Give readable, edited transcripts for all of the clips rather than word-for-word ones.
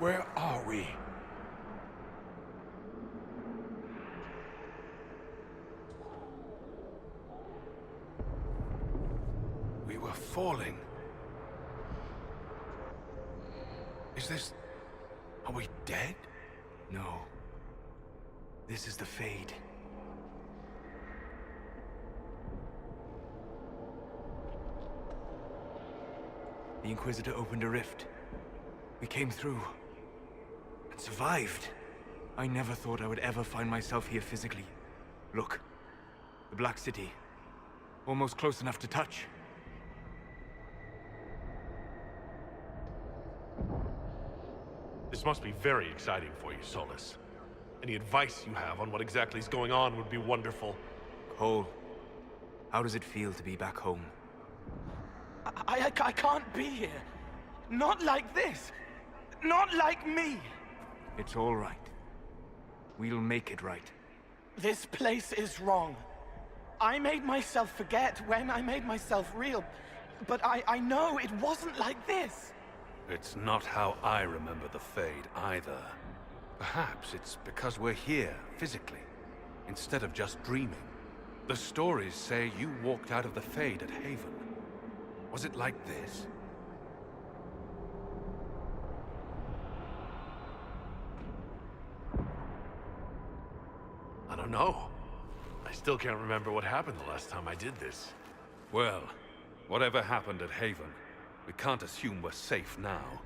Where are we? We were falling. Is this... Are we dead? No. This is the Fade. The Inquisitor opened a rift. We came through. And survived. I never thought I would ever find myself here physically. Look. The Black City. Almost close enough to touch. This must be very exciting for you, Solus. Any advice you have on what exactly is going on would be wonderful. Cole, how does it feel to be back home? I can't be here. Not like this. Not like me. It's all right. We'll make it right. This place is wrong. I made myself forget when I made myself real. But I know it wasn't like this. It's not how I remember the Fade, either. Perhaps it's because we're here, physically, instead of just dreaming. The stories say you walked out of the Fade at Haven. Was it like this? I don't know. I still can't remember what happened the last time I did this. Well, whatever happened at Haven, we can't assume we're safe now.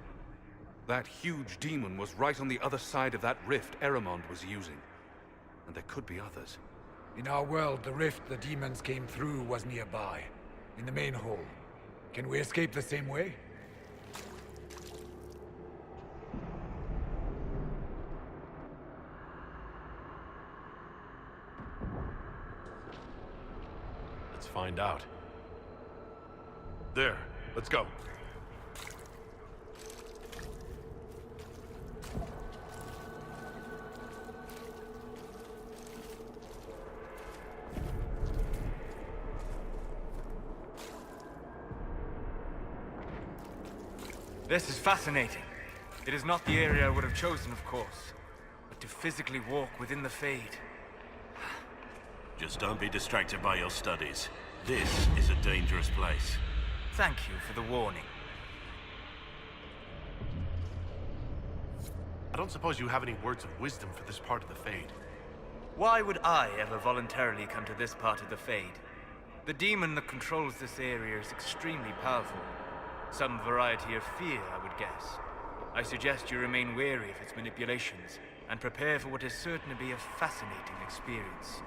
That huge demon was right on the other side of that rift Eramond was using. And there could be others. In our world, the rift the demons came through was nearby, in the main hall. Can we escape the same way? Let's find out. There, let's go. This is fascinating. It is not the area I would have chosen, of course. But to physically walk within the Fade... Just don't be distracted by your studies. This is a dangerous place. Thank you for the warning. I don't suppose you have any words of wisdom for this part of the Fade. Why would I ever voluntarily come to this part of the Fade? The demon that controls this area is extremely powerful. Some variety of fear, I would guess. I suggest you remain wary of its manipulations, and prepare for what is certain to be a fascinating experience.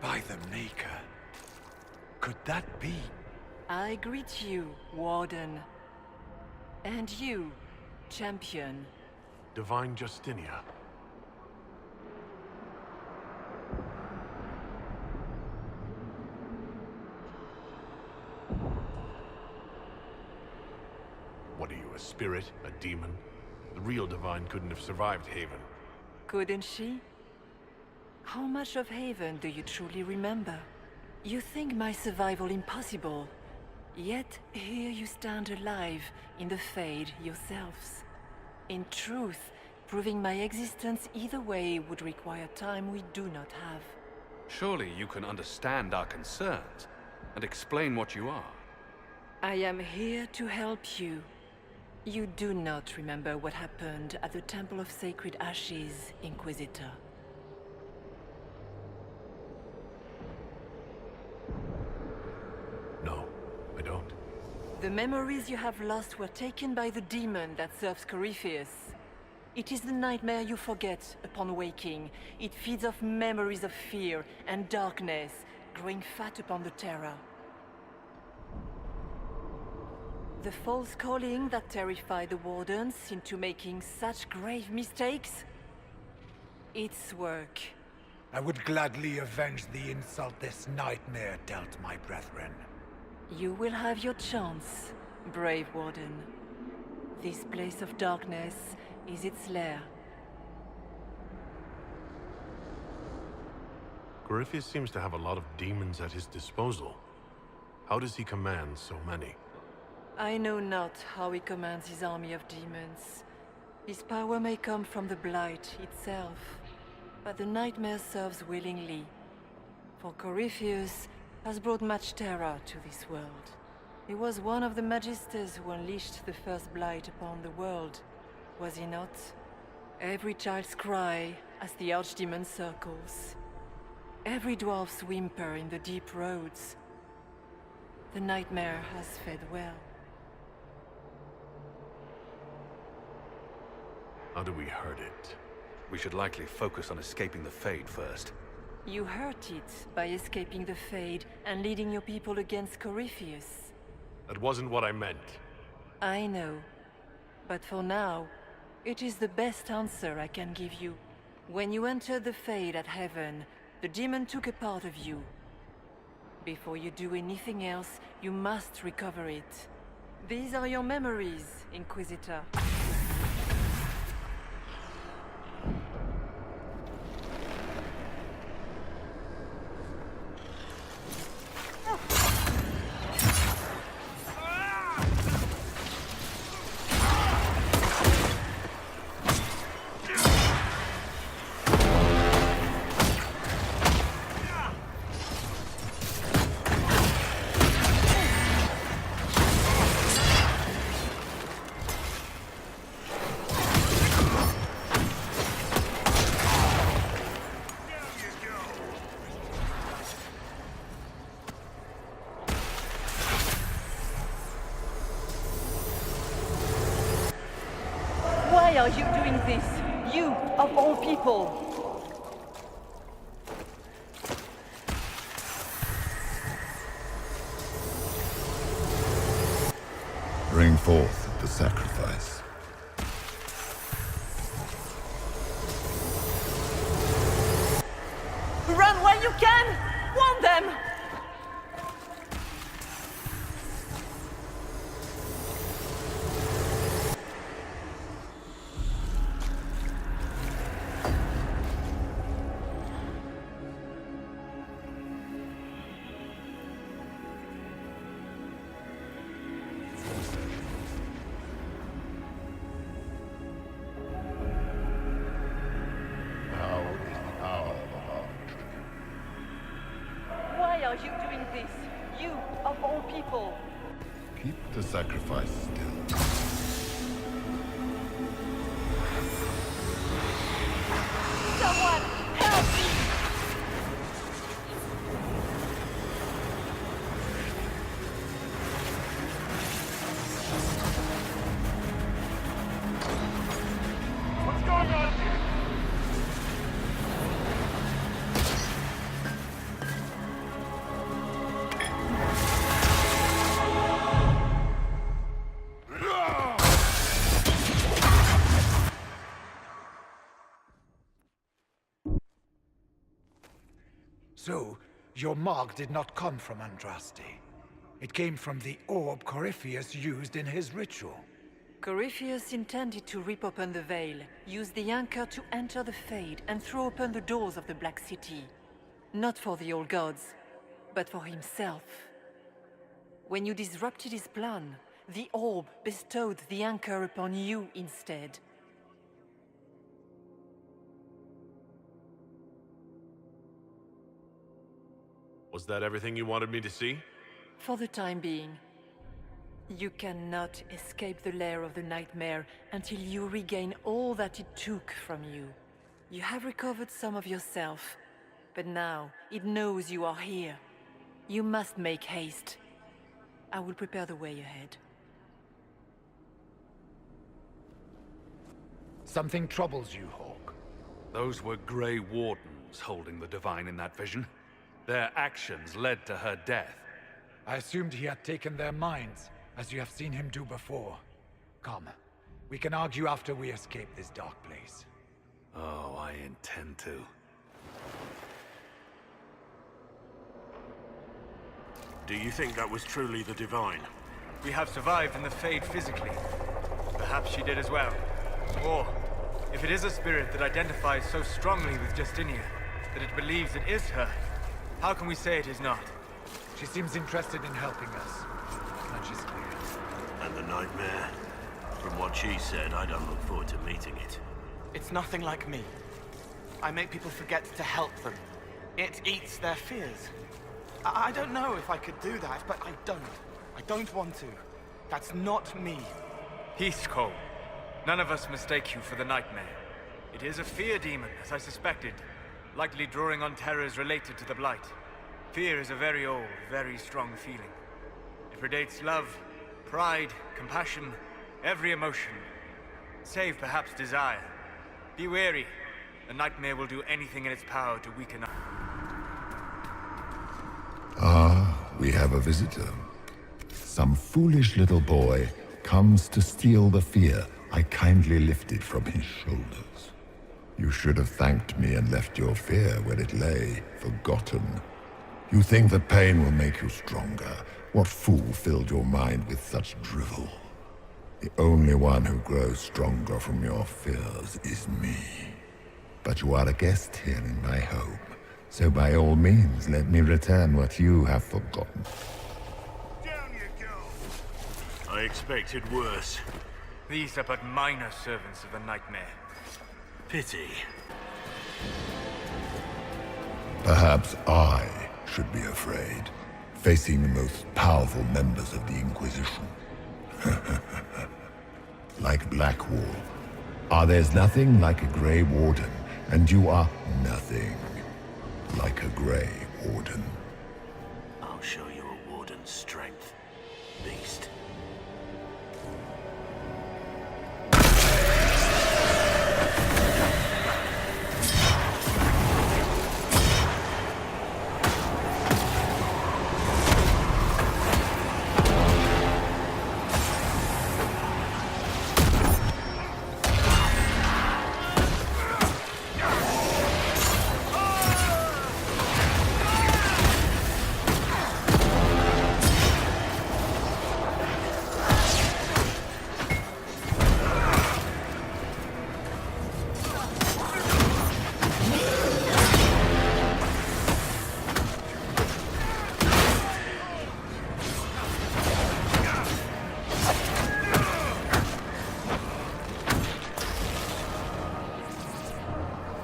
By the Maker. Could that be? I greet you, Warden. And you, Champion. Divine Justinia. What are you, a spirit? A demon? The real Divine couldn't have survived Haven. Couldn't she? How much of Haven do you truly remember? You think my survival impossible. Yet, here you stand alive, in the Fade yourselves. In truth, proving my existence either way would require time we do not have. Surely you can understand our concerns, and explain what you are. I am here to help you. You do not remember what happened at the Temple of Sacred Ashes, Inquisitor. No, I don't. The memories you have lost were taken by the demon that serves Corypheus. It is the nightmare you forget upon waking. It feeds off memories of fear and darkness, growing fat upon the terror. The false calling that terrified the Wardens into making such grave mistakes? Its work. I would gladly avenge the insult this nightmare dealt my brethren. You will have your chance, brave Warden. This place of darkness is its lair. Corypheus seems to have a lot of demons at his disposal. How does he command so many? I know not how he commands his army of demons. His power may come from the Blight itself, but the Nightmare serves willingly. For Corypheus has brought much terror to this world. He was one of the Magisters who unleashed the first Blight upon the world, was he not? Every child's cry as the Archdemon circles. Every dwarf's whimper in the deep roads. The Nightmare has fed well. How do we hurt it? We should likely focus on escaping the Fade first. You hurt it by escaping the Fade and leading your people against Corypheus. That wasn't what I meant. I know. But for now, it is the best answer I can give you. When you entered the Fade at Heaven, the demon took a part of you. Before you do anything else, you must recover it. These are your memories, Inquisitor. Why are you doing this? You, of all people! Bring forth the sacrifice. Run while you can! Warn them! Why are you doing this? You, of all people! Keep the sacrifice still. Someone, help me! What's going on here? So, your mark did not come from Andraste. It came from the orb Corypheus used in his ritual. Corypheus intended to rip open the veil, use the anchor to enter the Fade, and throw open the doors of the Black City. Not for the old gods, but for himself. When you disrupted his plan, the orb bestowed the anchor upon you instead. Was that everything you wanted me to see? For the time being. You cannot escape the lair of the Nightmare until you regain all that it took from you. You have recovered some of yourself, but now it knows you are here. You must make haste. I will prepare the way ahead. Something troubles you, Hawk. Those were Grey Wardens holding the Divine in that vision. Their actions led to her death. I assumed he had taken their minds, as you have seen him do before. Come, we can argue after we escape this dark place. Oh, I intend to. Do you think that was truly the Divine? We have survived in the Fade physically. Perhaps she did as well. Or, if it is a spirit that identifies so strongly with Justinia, that it believes it is her, how can we say it is not? She seems interested in helping us. Much is clear. And the nightmare? From what she said, I don't look forward to meeting it. It's nothing like me. I make people forget to help them. It eats their fears. I don't know if I could do that, but I don't. I don't want to. That's not me. Peace, Cole. None of us mistake you for the nightmare. It is a fear demon, as I suspected, likely drawing on terrors related to the Blight. Fear is a very old, very strong feeling. It predates love, pride, compassion, every emotion, save perhaps desire. Be wary. The nightmare will do anything in its power to weaken us. Ah, we have a visitor. Some foolish little boy comes to steal the fear I kindly lifted from his shoulders. You should have thanked me and left your fear where it lay, forgotten. You think the pain will make you stronger. What fool filled your mind with such drivel? The only one who grows stronger from your fears is me. But you are a guest here in my home, so by all means let me return what you have forgotten. Down you go! I expected worse. These are but minor servants of the nightmare. Pity. Perhaps I should be afraid, facing the most powerful members of the Inquisition. Like Blackwall. There's nothing like a Grey Warden, and you are nothing like a Grey Warden. I'll show you a warden's strength, beast.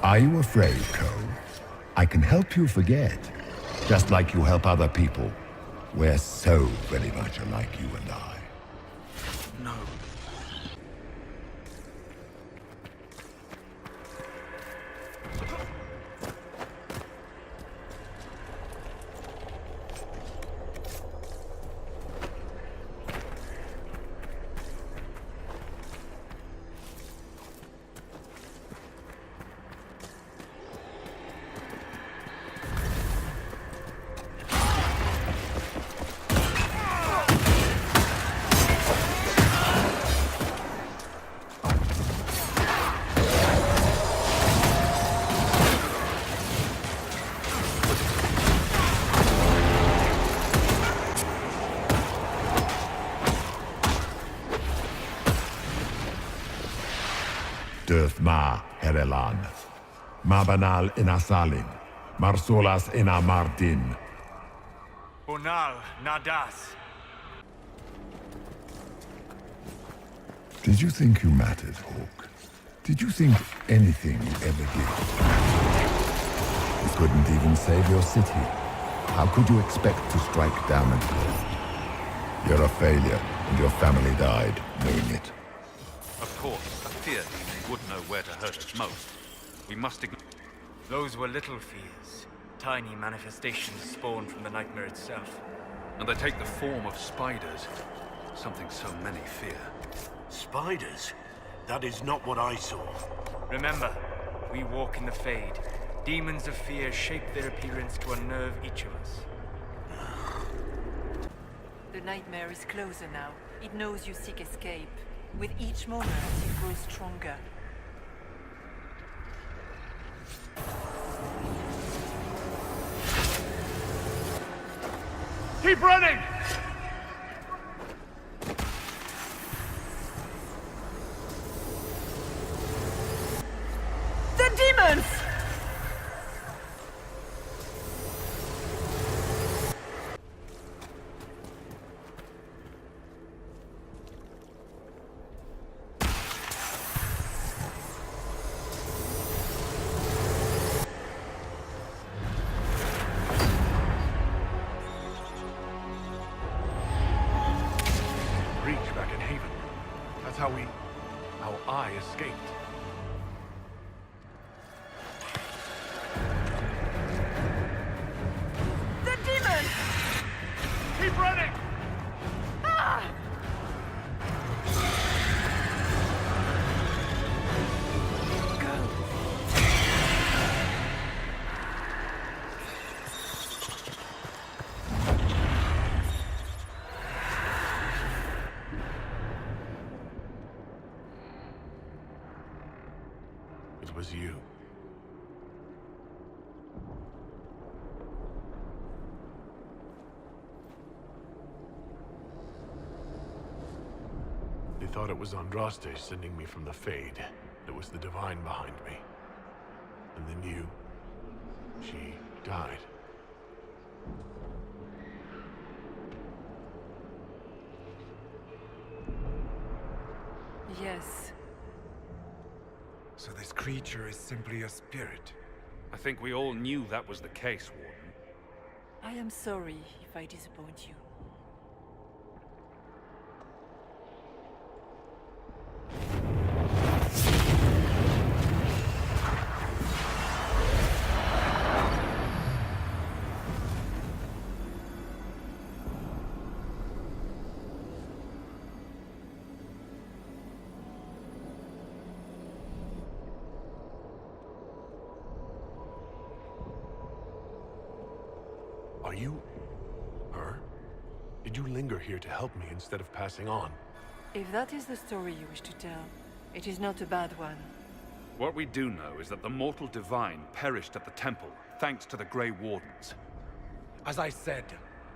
Are you afraid, Cole? I can help you forget, just like you help other people. We're so very much alike, you and I. No. Döth ma Herelan, Mabanal inasalin, Marsolas ina Martin. Bonal Nadas. Did you think you mattered, Hawk? Did you think anything you ever did? You couldn't even save your city. How could you expect to strike down a god? You're a failure, and your family died knowing it. Of course, a fear demon would know where to hurt us most. We must ignore. Those were little fears. Tiny manifestations spawned from the nightmare itself. And they take the form of spiders. Something so many fear. Spiders? That is not what I saw. Remember, we walk in the Fade. Demons of fear shape their appearance to unnerve each of us. The nightmare is closer now. It knows you seek escape. With each moment, it grows stronger. Keep running! That's how I escaped. The demon! Keep running! Ah! It was you. They thought it was Andraste sending me from the Fade. It was the Divine behind me. And then you... she died. Yes. So this creature is simply a spirit. I think we all knew that was the case, Warden. I am sorry if I disappoint you. Are you... her? Did you linger here to help me instead of passing on? If that is the story you wish to tell, it is not a bad one. What we do know is that the mortal divine perished at the temple, thanks to the Grey Wardens. As I said,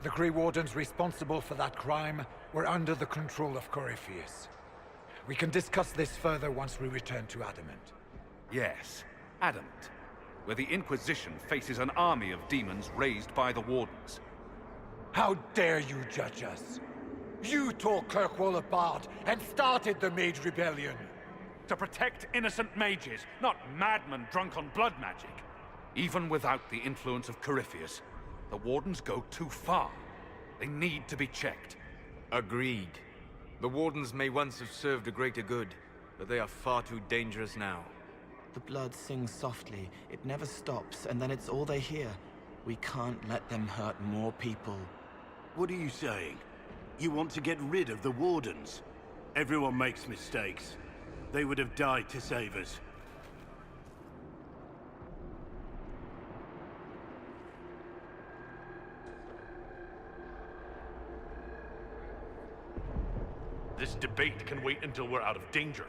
the Grey Wardens responsible for that crime were under the control of Corypheus. We can discuss this further once we return to Adamant. Yes, Adamant, where the Inquisition faces an army of demons raised by the Wardens. How dare you judge us? You tore Kirkwall apart and started the Mage Rebellion. To protect innocent mages, not madmen drunk on blood magic. Even without the influence of Corypheus, the Wardens go too far. They need to be checked. Agreed. The Wardens may once have served a greater good, but they are far too dangerous now. The blood sings softly, it never stops, and then it's all they hear. We can't let them hurt more people. What are you saying? You want to get rid of the Wardens? Everyone makes mistakes. They would have died to save us. This debate can wait until we're out of danger.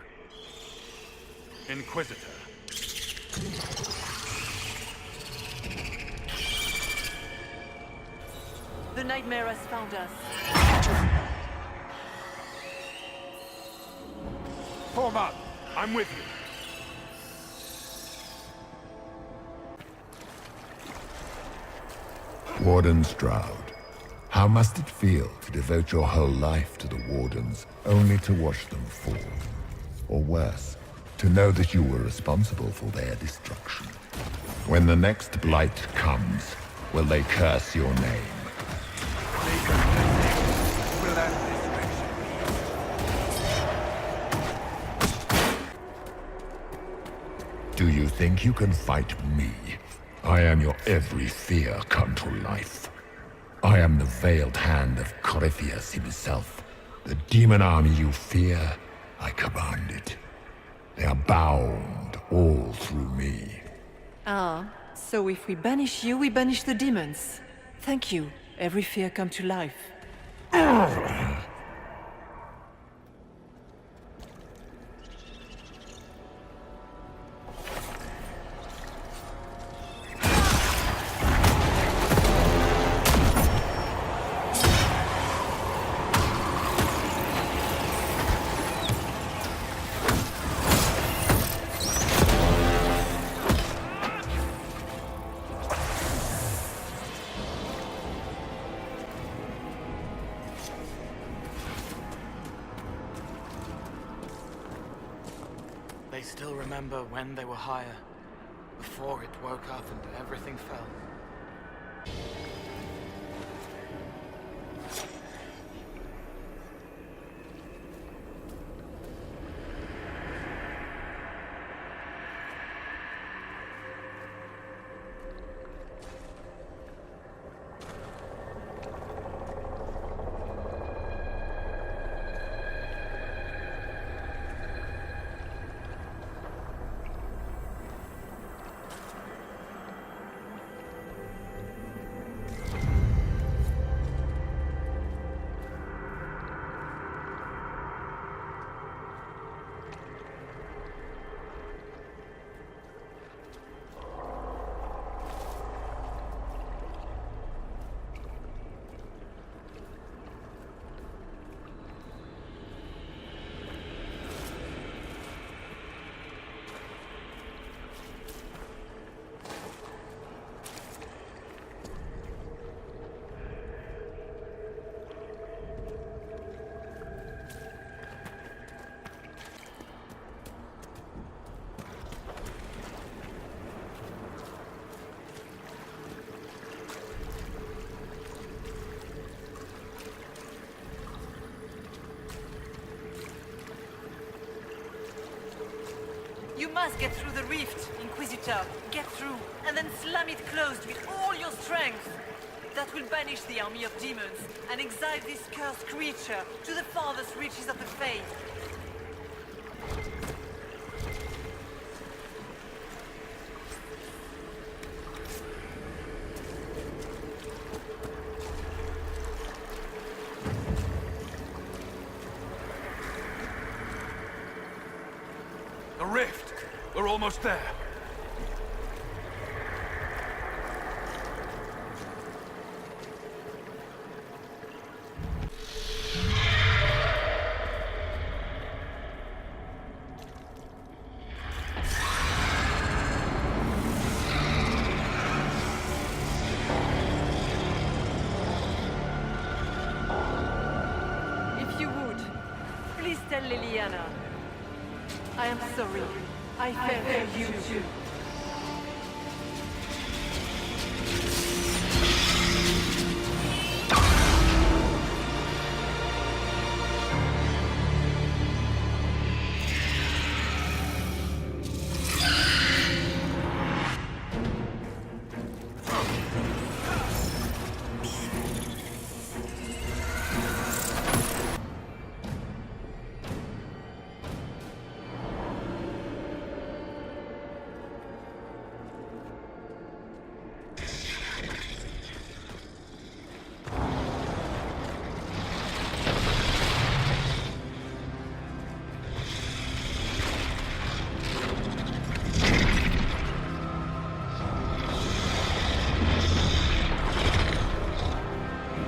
Inquisitor. The nightmare has found us. Form up! I'm with you. Warden Stroud, how must it feel to devote your whole life to the Wardens, only to watch them fall? Or worse, to know that you were responsible for their destruction. When the next blight comes, will they curse your name? Will end this wretched Do you think you can fight me? I am your every fear come to life. I am the veiled hand of Corypheus himself. The demon army you fear, I command it. They are bound all through me. Ah, so if we banish you, we banish the demons. Thank you. Every fear come to life. They still remember when they were higher, before it woke up and everything fell. must get through the rift, Inquisitor. Get through, and then slam it closed with all your strength. That will banish the army of demons, and exile this cursed creature to the farthest reaches of the Fade. The rift! We're almost there. If you would, please tell Liliana. I am sorry. I fell for you too.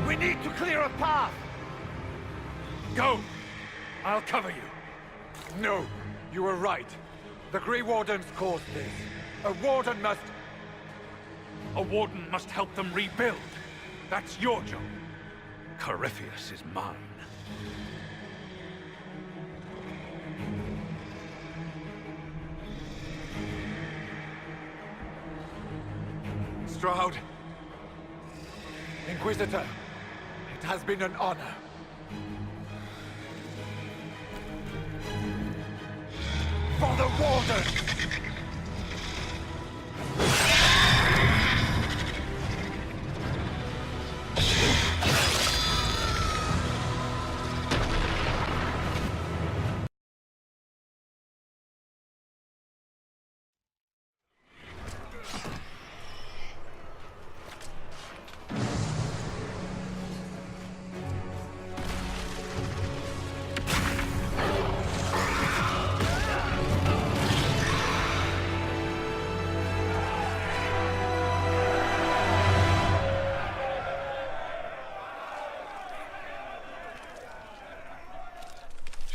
We need to clear a path! Go! I'll cover you. No, you were right. The Grey Wardens caused this. A Warden must... A warden must help them rebuild. That's your job. Corypheus is mine. Stroud. Inquisitor, it has been an honor. For the Warden!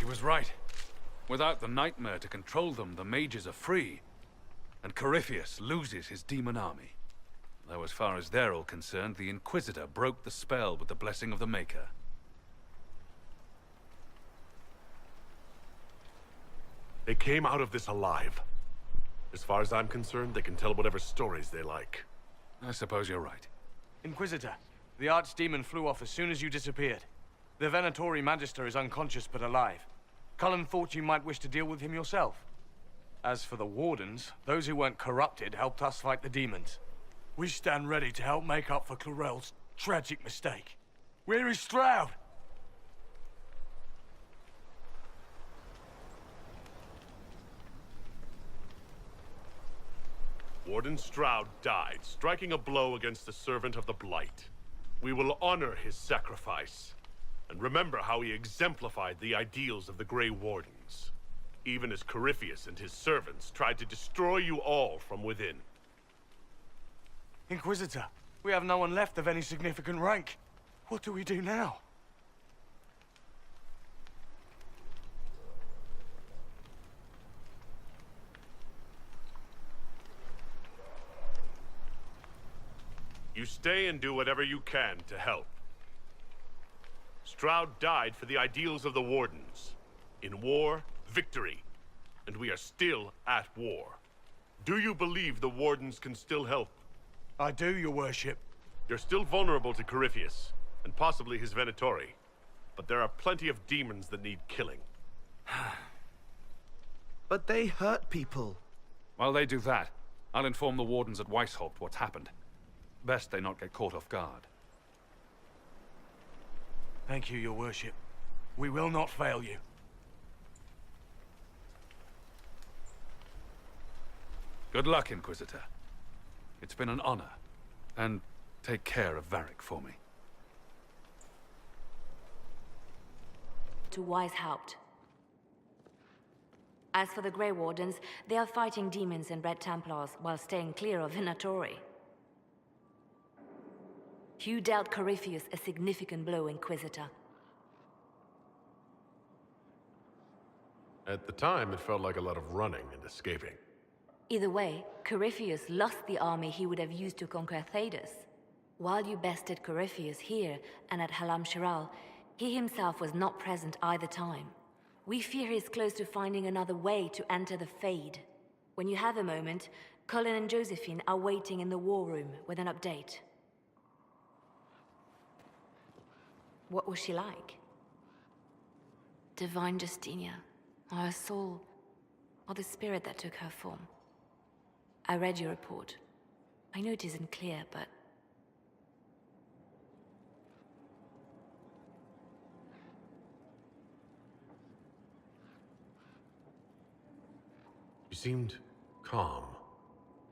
She was right. Without the nightmare to control them, the mages are free. And Corypheus loses his demon army. Though as far as they're all concerned, the Inquisitor broke the spell with the blessing of the Maker. They came out of this alive. As far as I'm concerned, they can tell whatever stories they like. I suppose you're right. Inquisitor, the Archdemon flew off as soon as you disappeared. The Venatori Magister is unconscious but alive. Cullen thought you might wish to deal with him yourself. As for the Wardens, those who weren't corrupted helped us fight the demons. We stand ready to help make up for Clorel's tragic mistake. Where is Stroud? Warden Stroud died, striking a blow against the servant of the Blight. We will honor his sacrifice, and remember how he exemplified the ideals of the Grey Wardens, even as Corypheus and his servants tried to destroy you all from within. Inquisitor, we have no one left of any significant rank. What do we do now? You stay and do whatever you can to help. Stroud died for the ideals of the Wardens. In war, victory. And we are still at war. Do you believe the Wardens can still help? I do, your worship. You're still vulnerable to Corypheus, and possibly his Venatori. But there are plenty of demons that need killing. But they hurt people. While they do that, I'll inform the wardens at Weishaupt what's happened. Best they not get caught off guard. Thank you, your worship. We will not fail you. Good luck, Inquisitor. It's been an honor. And take care of Varric for me. To Weishaupt. As for the Grey Wardens, they are fighting demons and Red Templars while staying clear of Venatori. You dealt Corypheus a significant blow, Inquisitor. At the time, it felt like a lot of running and escaping. Either way, Corypheus lost the army he would have used to conquer Thedas. While you bested Corypheus here and at Halam Shiral, he himself was not present either time. We fear he is close to finding another way to enter the Fade. When you have a moment, Colin and Josephine are waiting in the war room with an update. What was she like? Divine Justinia, or her soul, or the spirit that took her form. I read your report. I know it isn't clear, but... She seemed calm,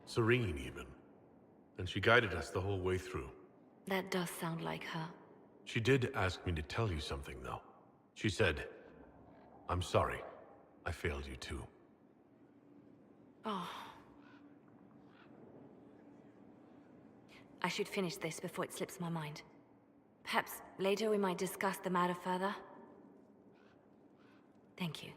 serene even, and she guided us the whole way through. That does sound like her. She did ask me to tell you something, though. She said, "I'm sorry. I failed you too." Oh. I should finish this before it slips my mind. Perhaps later we might discuss the matter further. Thank you.